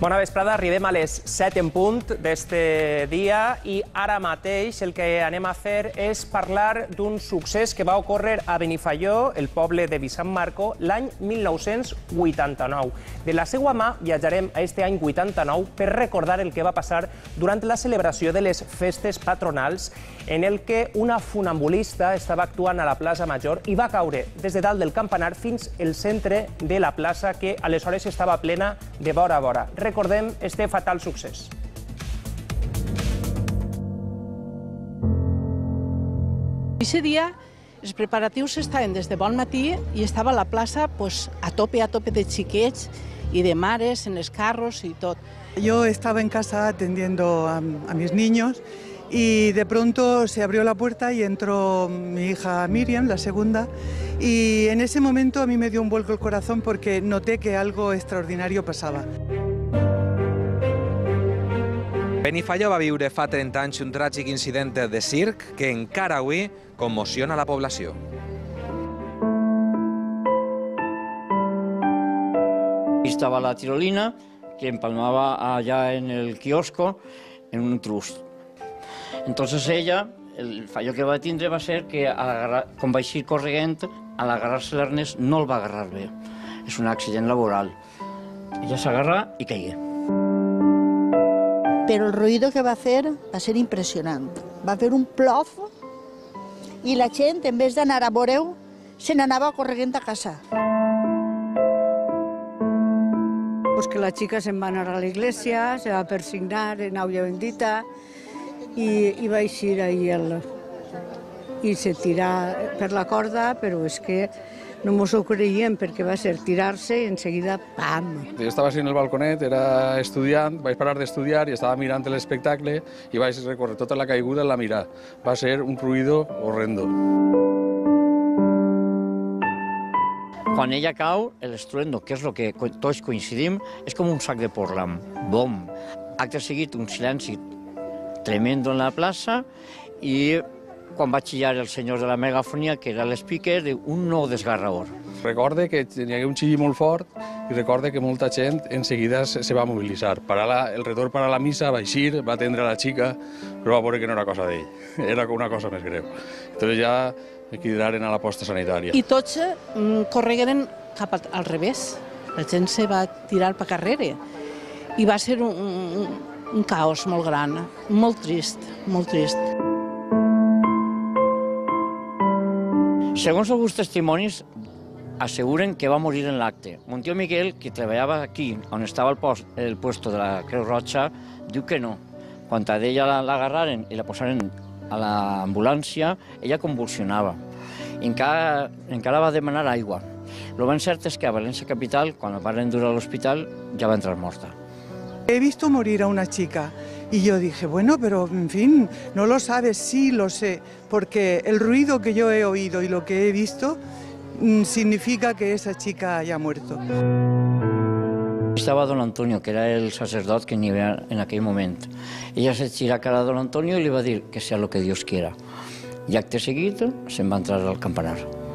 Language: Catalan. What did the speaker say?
Bona vesprada, arribem a les 7 en punt d'este dia i ara mateix el que anem a fer és parlar d'un succés que va ocórrer a Benifaió, el poble de Vicent Marco, l'any 1989. De la seva mà viatjarem a este any 89 per recordar el que va passar durant la celebració de les festes patronals en el que una funambulista estava actuant a la plaça Major i va caure des de dalt del campanar fins al centre de la plaça que aleshores estava plena de vora a vora. Recordem este fatal succés. Aquest dia els preparatius estaven des de bon matí i estava la plaça a tope de xiquets y de mares en los carros y todo. Yo estaba en casa atendiendo a mis niños y de pronto se abrió la puerta y entró mi hija Miriam, la segunda, y en ese momento a mí me dio un vuelco el corazón porque noté que algo extraordinario pasaba. Benifaió va viure fa 30 anys un tràgic incident de circ que encara avui commociona la població. Estaba la tirolina que empalmaba allá en el kiosco en un trust. Entonces ella, el fallo que va tindre va ser que quan va eixir corrent, al agarrar-se l'arnès no el va agarrar bé. És un accident laboral. Ella s'agarra i caigué. Pero el ruido que va a hacer va a ser impresionante. Va a haber un plof y la gente, en vez d'anar a veure-ho, se n'anava corrent a casa. Pues que la chica se'n va anar a la iglesia, se va persignar en aigua bendita i va eixir ahí i se tirà per la corda, però és que no mos ho creiem perquè va ser tirar-se i en seguida, pam! Jo estava en el balconet, era estudiant, vaig parar d'estudiar i estava mirant l'espectacle i vaig recórrer tota la caiguda en la mirar. Va ser un ruido horrendo. Quan ella cau, l'estuendo, que és el que tots coincidim, és com un sac de porram. Bom! Acte seguit, un silenci tremendo en la plaça i quan va xillar el senyor de la megafonia, que era l'speaker, un nou desgarrador. Recorde que hi havia un xill molt fort i recorde que molta gent en seguida se va mobilitzar. El retorn per a la missa va eixir, va atendre la xica, però va veure que no era cosa d'ell, era una cosa més greu. Entonces ja cridaren a la posta sanitària. I tots corregueren cap al revés. La gent se va tirar per carrere. I va ser un caos molt gran, molt trist, molt trist. Segons alguns testimonis, asseguren que va morir en l'acte. Mon tio Miguel, que treballava aquí, on estava el puesto de la Creu Roja, diu que no. Quan a ella l'agarraren i la posaren a l'ambulància, ella convulsionava. Encara va demanar aigua. Lo ben cert és que a València capital, quan la van endur a l'hospital, ja va entrar morta. He visto morir a una chica y yo dije, bueno, pero en fin, no lo sabes, sí lo sé, porque el ruido que yo he oído y lo que he visto significa que esa chica haya muerto. Estava don Antonio, que era el sacerdot que n'hi havia en aquell moment. Ella se gira a cara a don Antonio i li va dir que sea lo que Dios quiera. I acte seguit se'n va entrar al campanar.